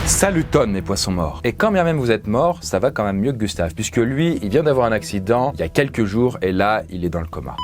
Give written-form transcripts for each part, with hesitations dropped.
Saluton mes poissons morts. Et quand bien même vous êtes mort, ça va quand même mieux que Gustave, puisque lui, il vient d'avoir un accident il y a quelques jours et là, il est dans le coma.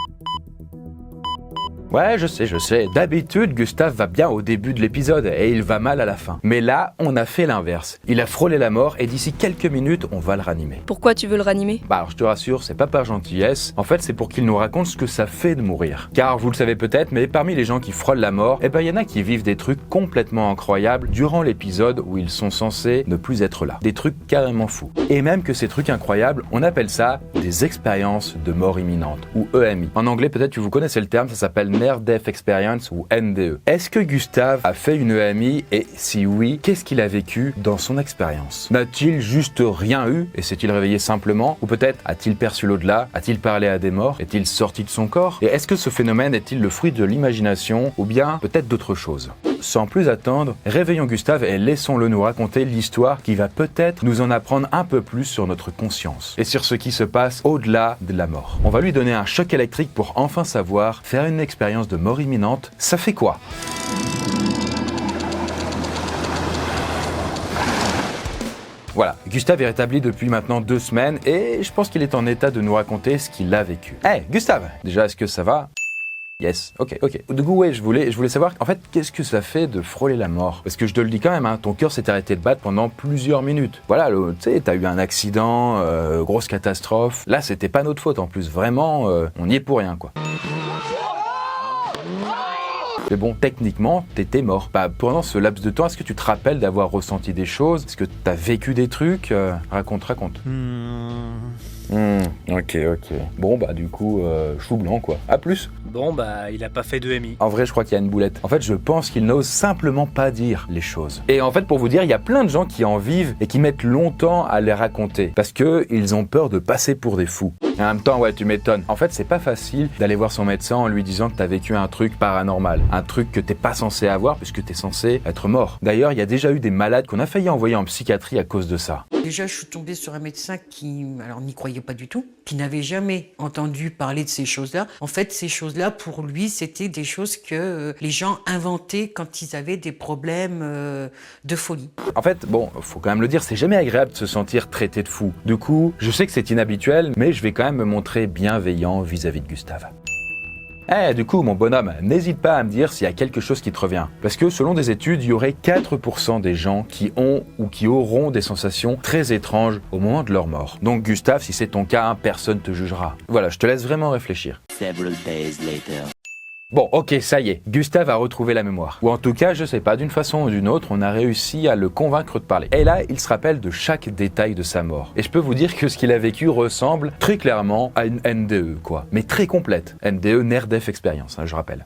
Ouais, je sais. D'habitude, Gustave va bien au début de l'épisode et il va mal à la fin. Mais là, on a fait l'inverse. Il a frôlé la mort et d'ici quelques minutes, on va le ranimer. Pourquoi tu veux le ranimer ? Bah alors je te rassure, c'est pas par gentillesse. En fait, c'est pour qu'il nous raconte ce que ça fait de mourir. Car vous le savez peut-être, mais parmi les gens qui frôlent la mort, il y en a qui vivent des trucs complètement incroyables durant l'épisode où ils sont censés ne plus être là. Des trucs carrément fous. Et même que ces trucs incroyables, on appelle ça des expériences de mort imminente, ou EMI. En anglais, peut-être que vous connaissez le terme, ça s'appelle Near Death Experience ou NDE. Est-ce que Gustave a fait une EMI et si oui, qu'est-ce qu'il a vécu dans son expérience? N'a-t-il juste rien eu et s'est-il réveillé simplement? Ou peut-être a-t-il perçu l'au-delà? A-t-il parlé à des morts? Est-il sorti de son corps? Et est-ce que ce phénomène est-il le fruit de l'imagination ou bien peut-être d'autre chose? Sans plus attendre, réveillons Gustave et laissons-le nous raconter l'histoire qui va peut-être nous en apprendre un peu plus sur notre conscience et sur ce qui se passe au-delà de la mort. On va lui donner un choc électrique pour enfin savoir faire une expérience de mort imminente, ça fait quoi? Voilà, Gustave est rétabli depuis maintenant 2 semaines et je pense qu'il est en état de nous raconter ce qu'il a vécu. Hey, Gustave, déjà est-ce que ça va? Yes, ok. Du coup, ouais, je voulais savoir, en fait, qu'est-ce que ça fait de frôler la mort? Parce que je te le dis quand même, hein, ton cœur s'est arrêté de battre pendant plusieurs minutes. Voilà, tu sais, t'as eu un accident, grosse catastrophe. Là, c'était pas notre faute en plus, vraiment, on y est pour rien, quoi. Mais bon, techniquement, t'étais mort. Bah, pendant ce laps de temps, est-ce que tu te rappelles d'avoir ressenti des choses? Est-ce que t'as vécu des trucs? Raconte. Ok. Bon, bah du coup, chou blanc, quoi. À plus. Bon, bah, il a pas fait de EMI. En vrai, je crois qu'il y a une boulette. En fait, je pense qu'il n'ose simplement pas dire les choses. Et en fait, pour vous dire, il y a plein de gens qui en vivent et qui mettent longtemps à les raconter. Parce que ils ont peur de passer pour des fous. Et en même temps, ouais, tu m'étonnes. En fait, c'est pas facile d'aller voir son médecin en lui disant que t'as vécu un truc paranormal. Un truc que t'es pas censé avoir puisque t'es censé être mort. D'ailleurs, il y a déjà eu des malades qu'on a failli envoyer en psychiatrie à cause de ça. Déjà, je suis tombée sur un médecin qui, alors, n'y croyait pas du tout, qui n'avait jamais entendu parler de ces choses-là. En fait, ces choses-là, pour lui, c'était des choses que les gens inventaient quand ils avaient des problèmes de folie. En fait, bon, faut quand même le dire, c'est jamais agréable de se sentir traité de fou. Du coup, je sais que c'est inhabituel, mais je vais quand même me montrer bienveillant vis-à-vis de Gustave. Du coup, mon bonhomme, n'hésite pas à me dire s'il y a quelque chose qui te revient. Parce que selon des études, il y aurait 4% des gens qui ont ou qui auront des sensations très étranges au moment de leur mort. Donc Gustave, si c'est ton cas, personne te jugera. Voilà, je te laisse vraiment réfléchir. Several days later. Bon, ok, ça y est, Gustave a retrouvé la mémoire. Ou en tout cas, je sais pas, d'une façon ou d'une autre, on a réussi à le convaincre de parler. Et là, il se rappelle de chaque détail de sa mort. Et je peux vous dire que ce qu'il a vécu ressemble très clairement à une NDE, quoi. Mais très complète. NDE, Near Death Experience, je rappelle.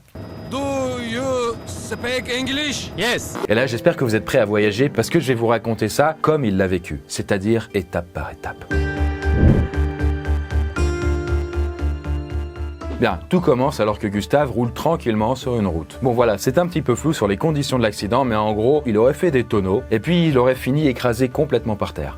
Do you speak English? Yes. Et là, j'espère que vous êtes prêts à voyager parce que je vais vous raconter ça comme il l'a vécu. C'est-à-dire étape par étape. Bien, tout commence alors que Gustave roule tranquillement sur une route. Bon voilà, c'est un petit peu flou sur les conditions de l'accident, mais en gros, il aurait fait des tonneaux, et puis il aurait fini écrasé complètement par terre.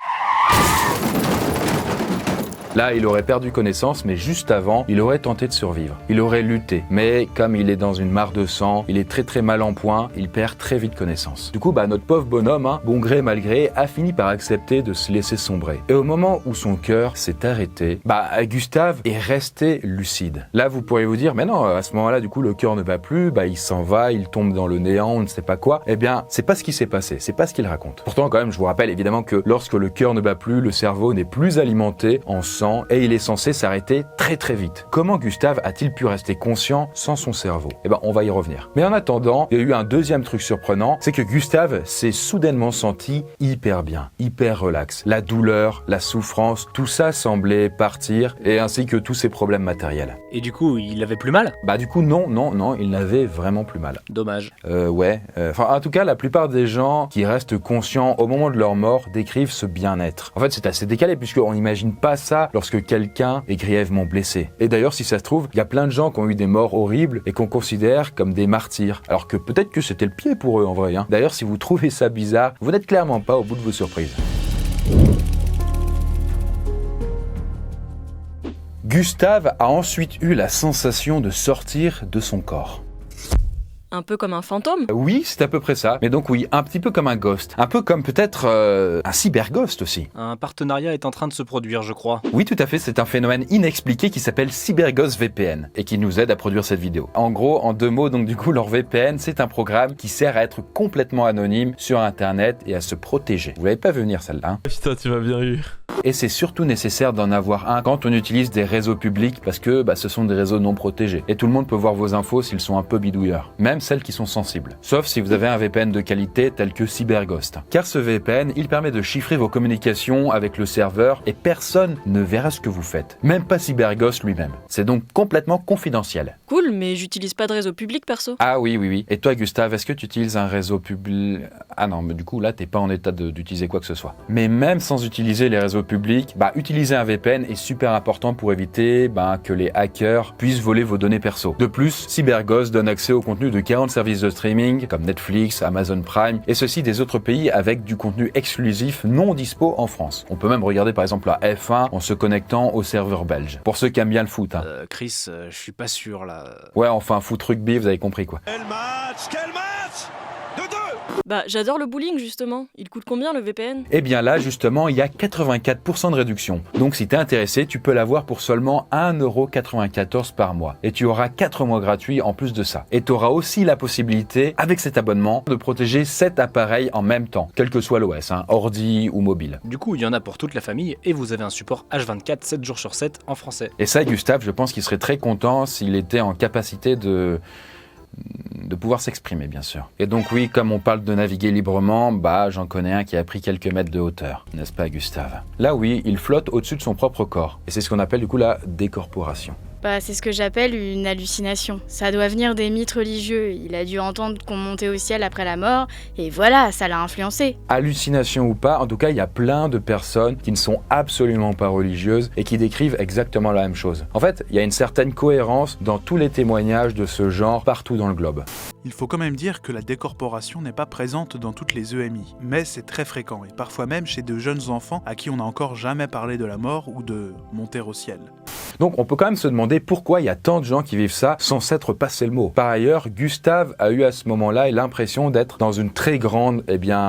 Là, il aurait perdu connaissance, mais juste avant, il aurait tenté de survivre. Il aurait lutté, mais comme il est dans une mare de sang, il est très mal en point, il perd très vite connaissance. Du coup, notre pauvre bonhomme, bon gré mal gré, a fini par accepter de se laisser sombrer. Et au moment où son cœur s'est arrêté, Gustave est resté lucide. Là, vous pourriez vous dire, mais non, à ce moment-là, du coup, le cœur ne bat plus, il s'en va, il tombe dans le néant, on ne sait pas quoi. Eh bien, c'est pas ce qui s'est passé, c'est pas ce qu'il raconte. Pourtant, quand même, je vous rappelle évidemment que lorsque le cœur ne bat plus, le cerveau n'est plus alimenté en sang et il est censé s'arrêter très vite. Comment Gustave a-t-il pu rester conscient sans son cerveau? On va y revenir. Mais en attendant, il y a eu un deuxième truc surprenant, c'est que Gustave s'est soudainement senti hyper bien, hyper relax. La douleur, la souffrance, tout ça semblait partir, et ainsi que tous ses problèmes matériels. Et du coup, il avait plus mal? Du coup, non, il n'avait vraiment plus mal. Dommage. Ouais. En tout cas, la plupart des gens qui restent conscients au moment de leur mort décrivent ce bien-être. En fait, c'est assez décalé puisqu'on n'imagine pas ça lorsque quelqu'un est grièvement blessé. Et d'ailleurs, si ça se trouve, il y a plein de gens qui ont eu des morts horribles et qu'on considère comme des martyrs. Alors que peut-être que c'était le pied pour eux en vrai. D'ailleurs, si vous trouvez ça bizarre, vous n'êtes clairement pas au bout de vos surprises. Gustave a ensuite eu la sensation de sortir de son corps. Un peu comme un fantôme? Oui, c'est à peu près ça. Mais donc oui, un petit peu comme un ghost. Un peu comme peut-être un cyberghost aussi. Un partenariat est en train de se produire, je crois. Oui, tout à fait, c'est un phénomène inexpliqué qui s'appelle CyberGhost VPN et qui nous aide à produire cette vidéo. En gros, en 2 mots, donc du coup, leur VPN, c'est un programme qui sert à être complètement anonyme sur Internet et à se protéger. Vous l'avez pas vu venir celle-là, hein? Putain, tu m'as bien eu. Et c'est surtout nécessaire d'en avoir un quand on utilise des réseaux publics parce que ce sont des réseaux non protégés. Et tout le monde peut voir vos infos s'ils sont un peu bidouilleurs, même celles qui sont sensibles. Sauf si vous avez un VPN de qualité tel que CyberGhost. Car ce VPN, il permet de chiffrer vos communications avec le serveur et personne ne verra ce que vous faites. Même pas CyberGhost lui-même. C'est donc complètement confidentiel. Cool, mais j'utilise pas de réseau public perso. Ah oui. Et toi Gustave, est-ce que tu utilises un réseau public? Ah non, mais du coup là t'es pas en état d'utiliser quoi que ce soit. Mais même sans utiliser les réseaux publics, utiliser un VPN est super important pour éviter que les hackers puissent voler vos données perso. De plus, CyberGhost donne accès au contenu de 40 services de streaming comme Netflix, Amazon Prime et ceci des autres pays avec du contenu exclusif non dispo en France. On peut même regarder par exemple la F1 en se connectant au serveur belge. Pour ceux qui aiment bien le foot. Hein. Chris, je suis pas sûr là. Ouais, enfin foot rugby, vous avez compris quoi. Quel match 2-2. Bah, j'adore le bowling justement. Il coûte combien le VPN? Eh bien là, justement, il y a 84% de réduction. Donc si t'es intéressé, tu peux l'avoir pour seulement 1,94€ par mois. Et tu auras 4 mois gratuits en plus de ça. Et tu auras aussi la possibilité, avec cet abonnement, de protéger 7 appareils en même temps, quel que soit l'OS, ordi ou mobile. Du coup, il y en a pour toute la famille et vous avez un support H24, 7 jours sur 7 en français. Et ça, Gustave, je pense qu'il serait très content s'il était en capacité de pouvoir s'exprimer, bien sûr. Et donc oui, comme on parle de naviguer librement, j'en connais un qui a pris quelques mètres de hauteur, n'est-ce pas Gustave? Là oui, il flotte au-dessus de son propre corps. Et c'est ce qu'on appelle du coup la décorporation. C'est ce que j'appelle une hallucination. Ça doit venir des mythes religieux. Il a dû entendre qu'on montait au ciel après la mort, et voilà, ça l'a influencé. Hallucination ou pas, en tout cas, il y a plein de personnes qui ne sont absolument pas religieuses et qui décrivent exactement la même chose. En fait, il y a une certaine cohérence dans tous les témoignages de ce genre partout dans le globe. Il faut quand même dire que la décorporation n'est pas présente dans toutes les EMI, mais c'est très fréquent, et parfois même chez de jeunes enfants à qui on n'a encore jamais parlé de la mort ou de monter au ciel. Donc on peut quand même se demander pourquoi il y a tant de gens qui vivent ça sans s'être passé le mot. Par ailleurs, Gustave a eu à ce moment-là l'impression d'être dans une très grande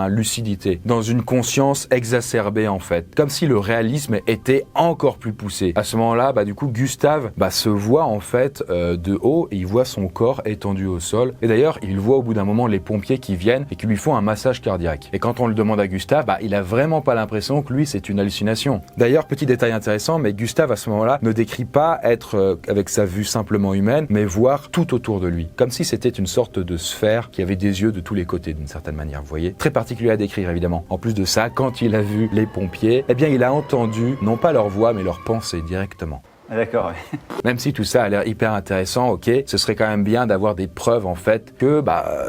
lucidité, dans une conscience exacerbée en fait, comme si le réalisme était encore plus poussé. À ce moment-là, du coup, Gustave se voit en fait de haut et il voit son corps étendu au sol. Et d'ailleurs, il voit au bout d'un moment les pompiers qui viennent et qui lui font un massage cardiaque. Et quand on le demande à Gustave, il a vraiment pas l'impression que lui c'est une hallucination. D'ailleurs, petit détail intéressant, mais Gustave à ce moment-là ne décrit pas être avec sa vue simplement humaine, mais voir tout autour de lui, comme si c'était une sorte de sphère qui avait des yeux de tous les côtés d'une certaine manière, vous voyez. Très particulier à décrire évidemment. En plus de ça, quand il a vu les pompiers, il a entendu non pas leur voix mais leurs pensées directement. D'accord, ouais. Même si tout ça a l'air hyper intéressant, ok, ce serait quand même bien d'avoir des preuves en fait que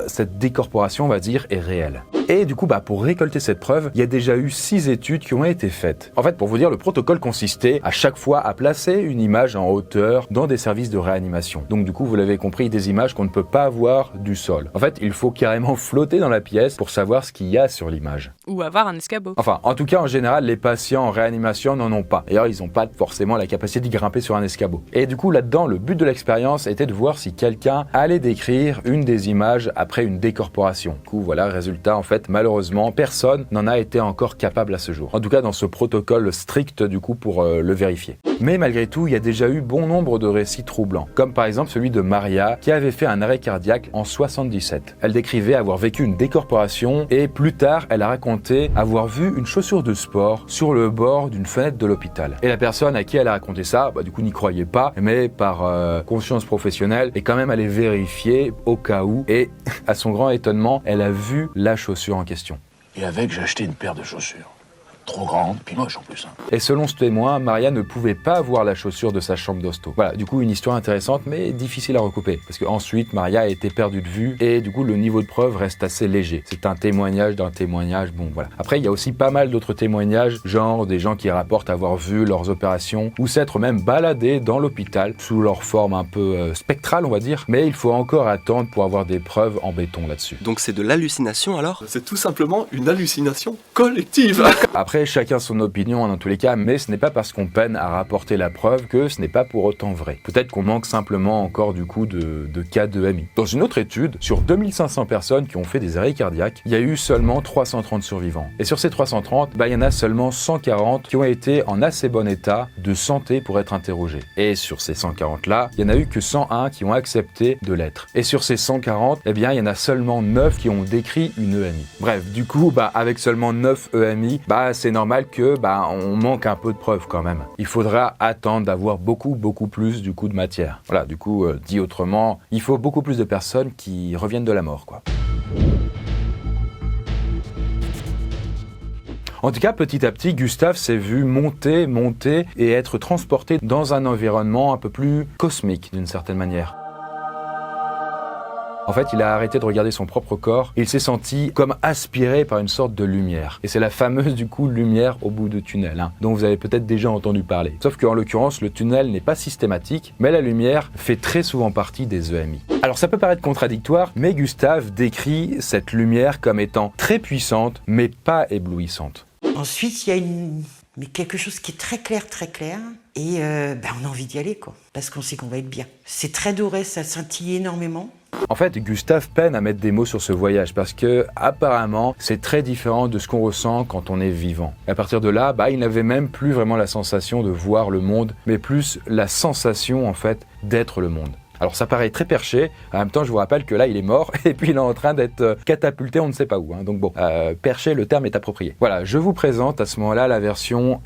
cette décorporation, on va dire, est réelle. Et du coup, pour récolter cette preuve, il y a déjà eu 6 études qui ont été faites. En fait, pour vous dire, le protocole consistait à chaque fois à placer une image en hauteur dans des services de réanimation. Donc du coup, vous l'avez compris, des images qu'on ne peut pas voir du sol. En fait, il faut carrément flotter dans la pièce pour savoir ce qu'il y a sur l'image. Ou avoir un escabeau. Enfin, en tout cas, en général, les patients en réanimation n'en ont pas. D'ailleurs, ils n'ont pas forcément la capacité d'y grimper sur un escabeau. Et du coup, là-dedans, le but de l'expérience était de voir si quelqu'un allait décrire une des images après une décorporation. Du coup, voilà, résultat, en fait, malheureusement, personne n'en a été encore capable à ce jour. En tout cas, dans ce protocole strict, du coup, pour le vérifier. Mais malgré tout, il y a déjà eu bon nombre de récits troublants, comme par exemple celui de Maria, qui avait fait un arrêt cardiaque en 77. Elle décrivait avoir vécu une décorporation et plus tard, elle a raconté avoir vu une chaussure de sport sur le bord d'une fenêtre de l'hôpital. Et la personne à qui elle a raconté ça, du coup, n'y croyait pas, mais par conscience professionnelle, est quand même allée vérifier au cas où, et à son grand étonnement, elle a vu la chaussure en question. Et avec, j'ai acheté une paire de chaussures. Trop grande, puis moche en plus. Et selon ce témoin, Maria ne pouvait pas voir la chaussure de sa chambre d'hosto. Voilà, du coup une histoire intéressante mais difficile à recouper. Parce qu'ensuite, Maria a été perdue de vue et du coup le niveau de preuve reste assez léger. C'est un témoignage d'un témoignage, bon voilà. Après, il y a aussi pas mal d'autres témoignages, genre des gens qui rapportent avoir vu leurs opérations ou s'être même baladés dans l'hôpital sous leur forme un peu spectrale, on va dire. Mais il faut encore attendre pour avoir des preuves en béton là-dessus. Donc c'est de l'hallucination alors? C'est tout simplement une hallucination collective. Après, après, chacun son opinion dans tous les cas, mais ce n'est pas parce qu'on peine à rapporter la preuve que ce n'est pas pour autant vrai. Peut-être qu'on manque simplement encore du coup de cas d'EMI. Dans une autre étude, sur 2500 personnes qui ont fait des arrêts cardiaques, il y a eu seulement 330 survivants. Et sur ces 330, il y en a seulement 140 qui ont été en assez bon état de santé pour être interrogés. Et sur ces 140-là, il n'y en a eu que 101 qui ont accepté de l'être. Et sur ces 140, il y en a seulement 9 qui ont décrit une EMI. Bref, du coup, avec seulement 9 EMI, c'est normal que on manque un peu de preuves quand même. Il faudra attendre d'avoir beaucoup plus du coup de matière. Voilà, du coup, dit autrement, il faut beaucoup plus de personnes qui reviennent de la mort, quoi. En tout cas, petit à petit, Gustave s'est vu monter et être transporté dans un environnement un peu plus cosmique d'une certaine manière. En fait, il a arrêté de regarder son propre corps et il s'est senti comme aspiré par une sorte de lumière. Et c'est la fameuse, du coup, lumière au bout du tunnel, dont vous avez peut-être déjà entendu parler. Sauf qu'en l'occurrence, le tunnel n'est pas systématique, mais la lumière fait très souvent partie des EMI. Alors ça peut paraître contradictoire, mais Gustave décrit cette lumière comme étant très puissante, mais pas éblouissante. Ensuite, il y a quelque chose qui est très clair, et on a envie d'y aller, quoi, parce qu'on sait qu'on va être bien. C'est très doré, ça scintille énormément. En fait, Gustave peine à mettre des mots sur ce voyage parce que, apparemment, c'est très différent de ce qu'on ressent quand on est vivant. Et à partir de là, il n'avait même plus vraiment la sensation de voir le monde, mais plus la sensation, en fait, d'être le monde. Alors ça paraît très perché, en même temps je vous rappelle que là il est mort et puis il est en train d'être catapulté on ne sait pas où. Donc bon, perché, le terme est approprié. Voilà, je vous présente à ce moment-là la version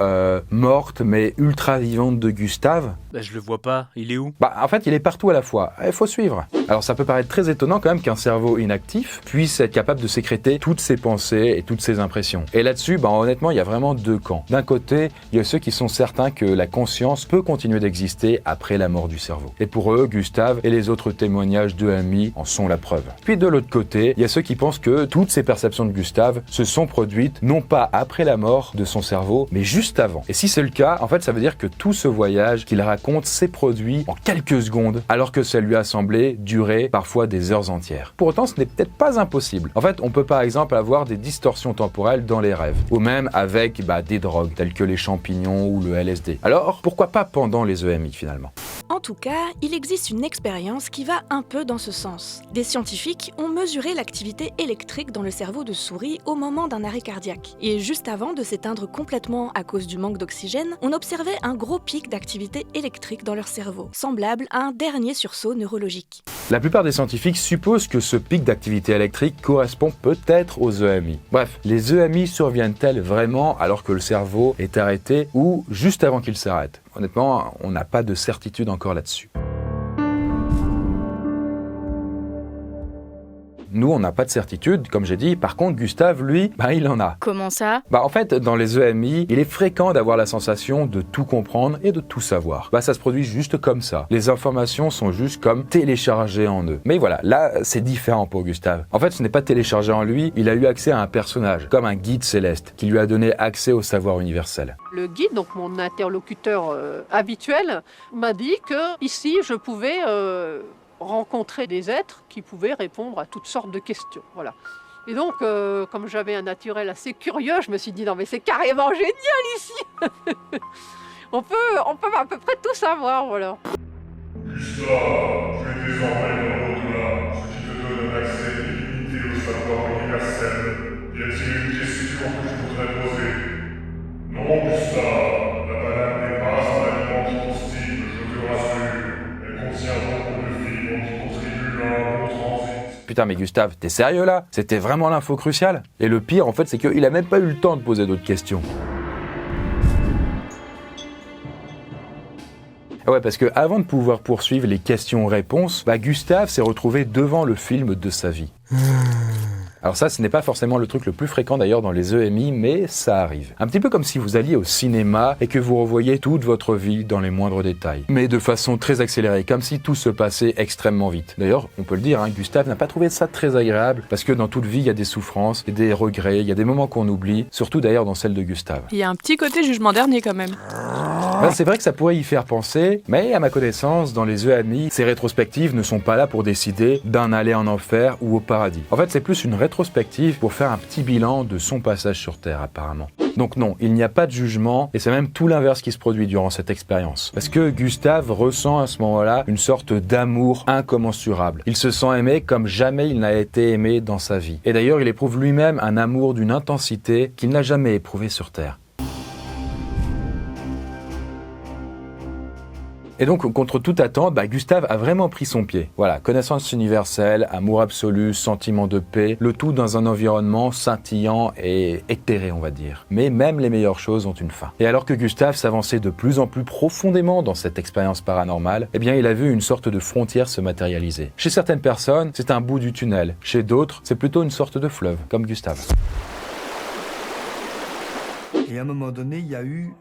morte mais ultra vivante de Gustave. Je le vois pas, il est où? En fait il est partout à la fois, il faut suivre. Alors ça peut paraître très étonnant quand même qu'un cerveau inactif puisse être capable de sécréter toutes ses pensées et toutes ses impressions. Et là-dessus, honnêtement il y a vraiment deux camps. D'un côté, il y a ceux qui sont certains que la conscience peut continuer d'exister après la mort du cerveau. Et pour eux, Gustave et les autres témoignages d'EMI en sont la preuve. Puis de l'autre côté, il y a ceux qui pensent que toutes ces perceptions de Gustave se sont produites non pas après la mort de son cerveau, mais juste avant. Et si c'est le cas, en fait, ça veut dire que tout ce voyage qu'il raconte s'est produit en quelques secondes, alors que ça lui a semblé durer parfois des heures entières. Pour autant, ce n'est peut-être pas impossible. En fait, on peut par exemple avoir des distorsions temporelles dans les rêves, ou même avec des drogues telles que les champignons ou le LSD. Alors, pourquoi pas pendant les EMI finalement ? En tout cas, il existe une expérience qui va un peu dans ce sens. Des scientifiques ont mesuré l'activité électrique dans le cerveau de souris au moment d'un arrêt cardiaque. Et juste avant de s'éteindre complètement à cause du manque d'oxygène, on observait un gros pic d'activité électrique dans leur cerveau, semblable à un dernier sursaut neurologique. La plupart des scientifiques supposent que ce pic d'activité électrique correspond peut-être aux EMI. Bref, les EMI surviennent-elles vraiment alors que le cerveau est arrêté ou juste avant qu'il s'arrête ? Honnêtement, on n'a pas de certitude encore là-dessus. Nous, on n'a pas de certitude, comme j'ai dit. Par contre, Gustave, lui, il en a. Comment ça ? En fait, dans les EMI, il est fréquent d'avoir la sensation de tout comprendre et de tout savoir. Ça se produit juste comme ça. Les informations sont juste comme téléchargées en eux. Mais voilà, là, c'est différent pour Gustave. En fait, ce n'est pas téléchargé en lui, il a eu accès à un personnage, comme un guide céleste, qui lui a donné accès au savoir universel. Le guide, donc mon interlocuteur habituel, m'a dit que ici, je pouvais rencontrer des êtres qui pouvaient répondre à toutes sortes de questions. Voilà. Et donc, comme j'avais un naturel assez curieux, je me suis dit, non mais c'est carrément génial ici. on peut à peu près tout savoir, voilà. Gustave, tu es désormais dans l'au-delà, ce qui te donne un accès illimité au savoir universel. Y a-t-il une question que tu voudrais poser? Non, Gustave, la banane n'est pas un aliment qui constipe, je te rassure. Elle contient beaucoup de fibres qui contribuent à un bon transit. Putain, mais Gustave, t'es sérieux là? C'était vraiment l'info cruciale? Et le pire, en fait, c'est qu'il a même pas eu le temps de poser d'autres questions. Ouais, parce que avant de pouvoir poursuivre les questions-réponses, Gustave s'est retrouvé devant le film de sa vie. Alors ça, ce n'est pas forcément le truc le plus fréquent d'ailleurs dans les EMI, mais ça arrive. Un petit peu comme si vous alliez au cinéma et que vous revoyiez toute votre vie dans les moindres détails. Mais de façon très accélérée, comme si tout se passait extrêmement vite. D'ailleurs, on peut le dire, Gustave n'a pas trouvé ça très agréable, parce que dans toute vie, il y a des souffrances, et des regrets, il y a des moments qu'on oublie, surtout d'ailleurs dans celle de Gustave. Il y a un petit côté jugement dernier quand même. C'est vrai que ça pourrait y faire penser, mais à ma connaissance, dans les EMI, ces rétrospectives ne sont pas là pour décider d'un aller en enfer ou au paradis. En fait, c'est plus une rétrospective pour faire un petit bilan de son passage sur Terre, apparemment. Donc non, il n'y a pas de jugement, et c'est même tout l'inverse qui se produit durant cette expérience. Parce que Gustave ressent à ce moment-là une sorte d'amour incommensurable. Il se sent aimé comme jamais il n'a été aimé dans sa vie. Et d'ailleurs, il éprouve lui-même un amour d'une intensité qu'il n'a jamais éprouvé sur Terre. Et donc, contre toute attente, Gustave a vraiment pris son pied. Voilà, connaissance universelle, amour absolu, sentiment de paix, le tout dans un environnement scintillant et éthéré, on va dire. Mais même les meilleures choses ont une fin. Et alors que Gustave s'avançait de plus en plus profondément dans cette expérience paranormale, eh bien, il a vu une sorte de frontière se matérialiser. Chez certaines personnes, c'est un bout du tunnel. Chez d'autres, c'est plutôt une sorte de fleuve, comme Gustave. Et à un moment donné, il y a eu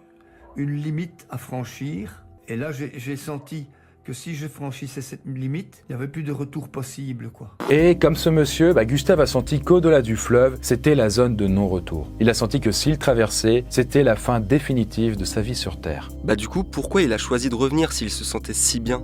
une limite à franchir. Et là, j'ai senti que si je franchissais cette limite, il n'y avait plus de retour possible, quoi. Et comme ce monsieur, Gustave a senti qu'au-delà du fleuve, c'était la zone de non-retour. Il a senti que s'il traversait, c'était la fin définitive de sa vie sur Terre. Du coup, pourquoi il a choisi de revenir s'il se sentait si bien ?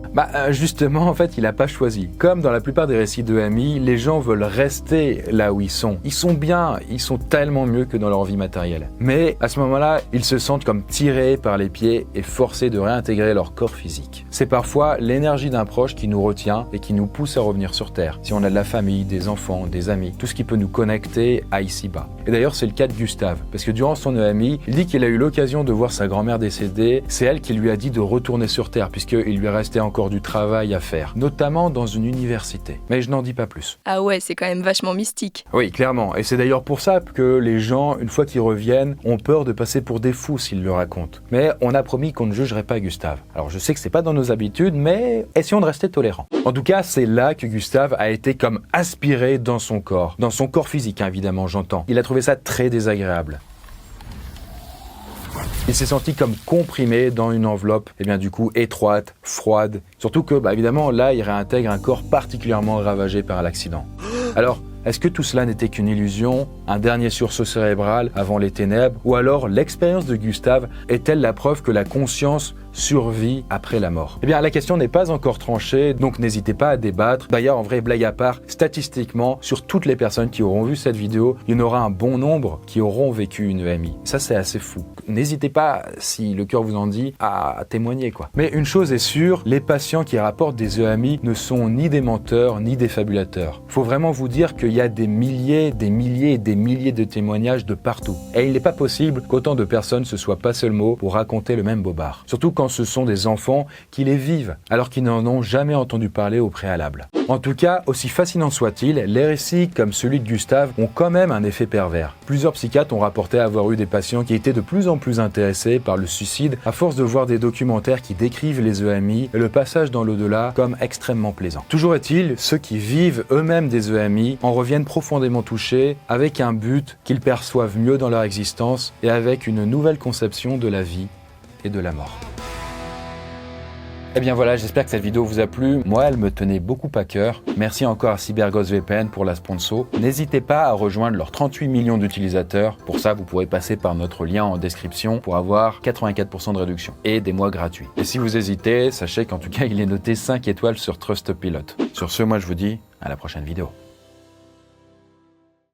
Justement, en fait, il n'a pas choisi. Comme dans la plupart des récits d'EMI, les gens veulent rester là où ils sont. Ils sont bien, ils sont tellement mieux que dans leur vie matérielle. Mais à ce moment-là, ils se sentent comme tirés par les pieds et forcés de réintégrer leur corps physique. C'est parfois l'énergie d'un proche qui nous retient et qui nous pousse à revenir sur Terre. Si on a de la famille, des enfants, des amis, tout ce qui peut nous connecter à ici-bas. Et d'ailleurs, c'est le cas de Gustave, parce que durant son EMI, il dit qu'il a eu l'occasion de voir sa grand-mère décédée. C'est elle qui lui a dit de retourner sur Terre, puisqu'il lui restait encore du travail à faire, notamment dans une université. Mais je n'en dis pas plus. Ah ouais, c'est quand même vachement mystique. Oui, clairement. Et c'est d'ailleurs pour ça que les gens, une fois qu'ils reviennent, ont peur de passer pour des fous s'ils le racontent. Mais on a promis qu'on ne jugerait pas Gustave. Alors je sais que c'est pas dans nos habitudes, mais essayons de rester tolérants. En tout cas, c'est là que Gustave a été comme aspiré dans son corps physique, évidemment, j'entends. Il a trouvé ça très désagréable. Il s'est senti comme comprimé dans une enveloppe, étroite, froide. Surtout que, évidemment, là, il réintègre un corps particulièrement ravagé par l'accident. Alors, est-ce que tout cela n'était qu'une illusion, un dernier sursaut cérébral avant les ténèbres, ou alors l'expérience de Gustave est-elle la preuve que la conscience survit après la mort ? Eh bien, la question n'est pas encore tranchée, donc n'hésitez pas à débattre. D'ailleurs, en vrai, blague à part, statistiquement, sur toutes les personnes qui auront vu cette vidéo, il y en aura un bon nombre qui auront vécu une EMI. Ça, c'est assez fou. N'hésitez pas, si le cœur vous en dit, à témoigner, quoi. Mais une chose est sûre, les patients qui rapportent des EMI ne sont ni des menteurs, ni des fabulateurs. Faut vraiment vous dire qu'il y a des milliers et des milliers de témoignages de partout. Et il n'est pas possible qu'autant de personnes se soient passé le mot pour raconter le même bobard. Surtout quand ce sont des enfants qui les vivent, alors qu'ils n'en ont jamais entendu parler au préalable. En tout cas, aussi fascinant soit-il, les récits comme celui de Gustave ont quand même un effet pervers. Plusieurs psychiatres ont rapporté avoir eu des patients qui étaient de plus en plus intéressés par le suicide à force de voir des documentaires qui décrivent les EMI et le passage dans l'au-delà comme extrêmement plaisant. Toujours est-il, ceux qui vivent eux-mêmes des EMI en reviennent profondément touchés avec un but qu'ils perçoivent mieux dans leur existence et avec une nouvelle conception de la vie et de la mort. Eh bien voilà, j'espère que cette vidéo vous a plu. Moi, elle me tenait beaucoup à cœur. Merci encore à CyberGhost VPN pour la sponsor. N'hésitez pas à rejoindre leurs 38 millions d'utilisateurs. Pour ça, vous pourrez passer par notre lien en description pour avoir 84% de réduction et des mois gratuits. Et si vous hésitez, sachez qu'en tout cas, il est noté 5 étoiles sur Trustpilot. Sur ce, moi je vous dis à la prochaine vidéo.